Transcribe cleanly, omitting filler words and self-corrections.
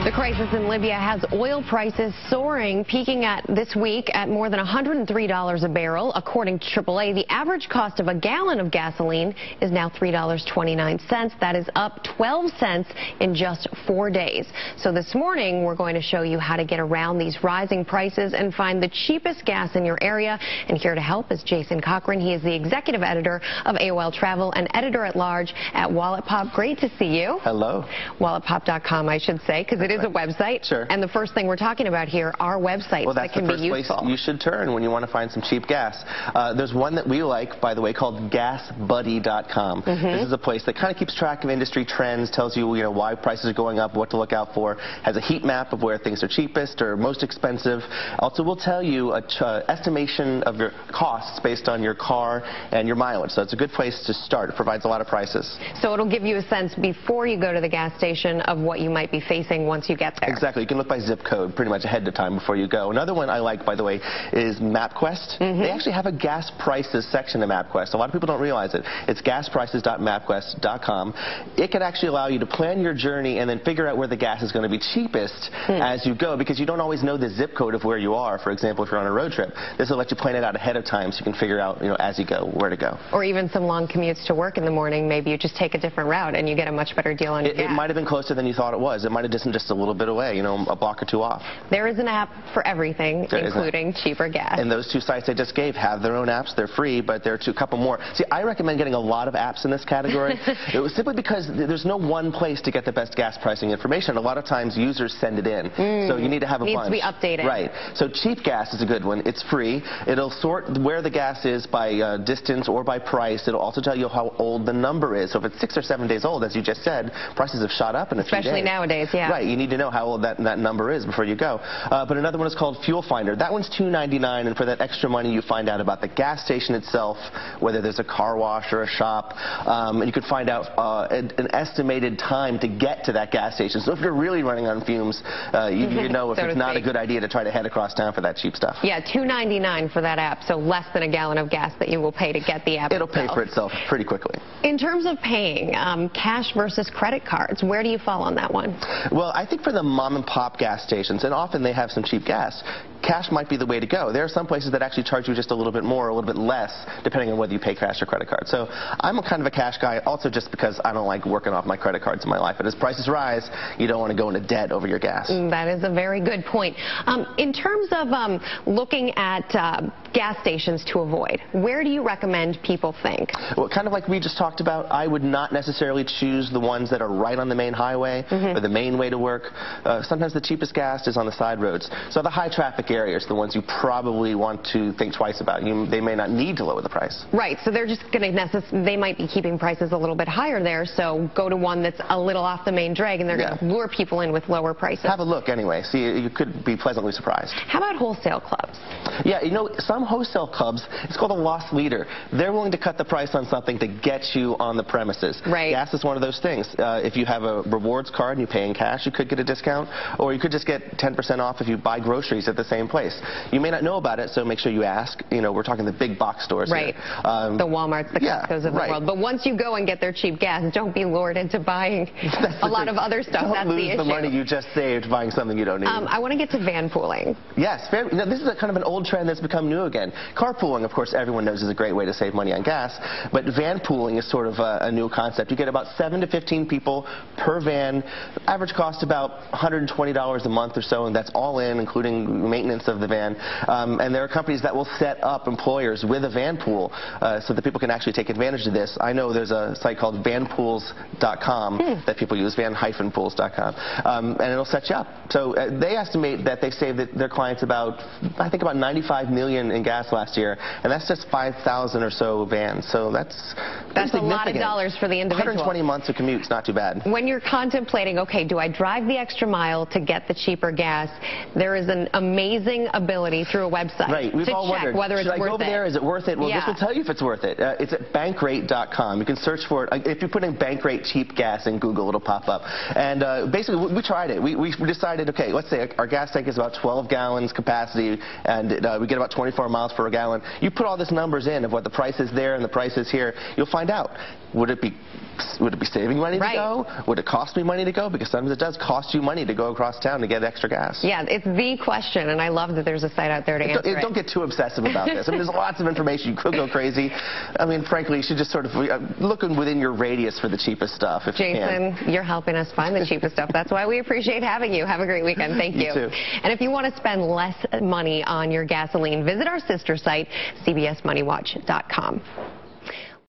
The crisis in Libya has oil prices soaring, peaking this week at more than $103 a barrel. According to AAA, the average cost of a gallon of gasoline is now $3.29. That is up 12 cents in just 4 days. So this morning, we're going to show you how to get around these rising prices and find the cheapest gas in your area. And here to help is Jason Cochran. He is the executive editor of AOL Travel and editor-at-large at WalletPop. Great to see you. Hello. WalletPop.com, I should say, because it is a website. Sure. And the first thing we're talking about here are websites that can be useful. Well, that's the first place you should turn when you want to find some cheap gas. There's one that we like, by the way, called GasBuddy.com. This is a place that kind of keeps track of industry trends, tells you, why prices are going up, what to look out for, has a heat map of where things are cheapest or most expensive. Also will tell you an estimation of your costs based on your car and your mileage. So it's a good place to start. It provides a lot of prices. So it'll give you a sense before you go to the gas station of what you might be facing once you get there. Exactly. You can look by zip code pretty much ahead of time before you go. Another one I like, by the way, is MapQuest. They actually have a gas prices section of MapQuest. A lot of people don't realize it. It's gasprices.mapquest.com. It can actually allow you to plan your journey and then figure out where the gas is going to be cheapest as you go, because you don't always know the zip code of where you are. For example, if you're on a road trip, this will let you plan it out ahead of time so you can figure out, as you go, where to go. Or even some long commutes to work in the morning. Maybe you just take a different route and you get a much better deal on your gas. It might have been closer than you thought it was. It might have been just a little bit away, a block or two off. There is an app for everything, including cheaper gas. And those two sites I just gave have their own apps. They're free, but there are a couple more. See, I recommend getting a lot of apps in this category. It was simply because there's no one place to get the best gas pricing information. A lot of times users send it in, so you need to have a bunch. Needs to be updated. Right. So Cheap Gas is a good one. It's free. It'll sort where the gas is by distance or by price. It'll also tell you how old the number is. So if it's 6 or 7 days old, as you just said, prices have shot up in a few days. Especially nowadays, yeah. Right. You need to know how old that number is before you go. But another one is called Fuel Finder. That one's $2.99, and for that extra money, you find out about the gas station itself, whether there's a car wash or a shop, and you could find out an estimated time to get to that gas station. So if you're really running on fumes, you know if it's not a good idea to try to head across town for that cheap stuff. Yeah, $2.99 for that app, so less than a gallon of gas that you will pay to get the app. It'll pay for itself pretty quickly. In terms of paying, cash versus credit cards, where do you fall on that one? Well, I think for the mom and pop gas stations, and often they have some cheap gas, cash might be the way to go. There are some places that actually charge you just a little bit more or a little bit less, depending on whether you pay cash or credit card. So I'm a kind of a cash guy, also just because I don't like working off my credit cards in my life. But as prices rise, you don't want to go into debt over your gas. That is a very good point. In terms of looking at gas stations to avoid, where do you recommend people think? Well, kind of like we just talked about, I would not necessarily choose the ones that are right on the main highway or the main way to work. Sometimes the cheapest gas is on the side roads. So the high traffic areas, the ones you probably want to think twice about. They may not need to lower the price. Right. So they're just going to they might be keeping prices a little bit higher there. So go to one that's a little off the main drag, and they're going to lure people in with lower prices. Have a look anyway. See, you could be pleasantly surprised. How about wholesale clubs? Yeah, some wholesale clubs, it's called a loss leader. They're willing to cut the price on something to get you on the premises. Right. Gas is one of those things. If you have a rewards card and you pay in cash, you could get a discount, or you could just get 10% off if you buy groceries at the same place. You may not know about it, so make sure you ask. We're talking the big box stores here. The Walmarts, the Costco's of the world. But once you go and get their cheap gas, don't be lured into buying a lot of other stuff. Don't lose the money you just saved buying something you don't need. I want to get to van pooling. Yes, this is kind of an old trend that's become new again. Carpooling, of course, everyone knows is a great way to save money on gas, but van pooling is sort of a new concept. You get about 7 to 15 people per van. Average cost about $120 a month or so, and that's all in, including maintenance of the van. And there are companies that will set up employers with a van pool so that people can actually take advantage of this. I know there's a site called vanpools.com that people use, van-pools.com, and it'll set you up. So they estimate that they saved their clients about, I think, about $95 million in gas last year, and that's just 5,000 or so vans. So that's a lot of dollars for the individual. 120 months of commute's not too bad. When you're contemplating, okay, do I drive the extra mile to get the cheaper gas, there is an amazing ability through a website to check whether it's worth it. Should I go over there? Is it worth it? Well, this will tell you if it's worth it. It's at bankrate.com. You can search for it. If you put in Bankrate cheap gas in Google, it'll pop up. And basically, we tried it. We decided, okay, let's say our gas tank is about 12 gallons capacity, and we get about 24 miles per gallon. You put all these numbers in of what the price is there and the price is here, you'll find out. would it be saving money to Right. go? Would it cost me money to go? Because sometimes it does cost you money to go across town to get extra gas. Yeah, it's the question, and I love that there's a site out there to answer it. Don't get too obsessive about this. I mean, there's lots of information. You could go crazy. I mean, frankly, you should just sort of look within your radius for the cheapest stuff if you can. Jason, you're helping us find the cheapest stuff. That's why we appreciate having you. Have a great weekend. Thank you. You too. And if you want to spend less money on your gasoline, visit our sister site, CBSMoneyWatch.com.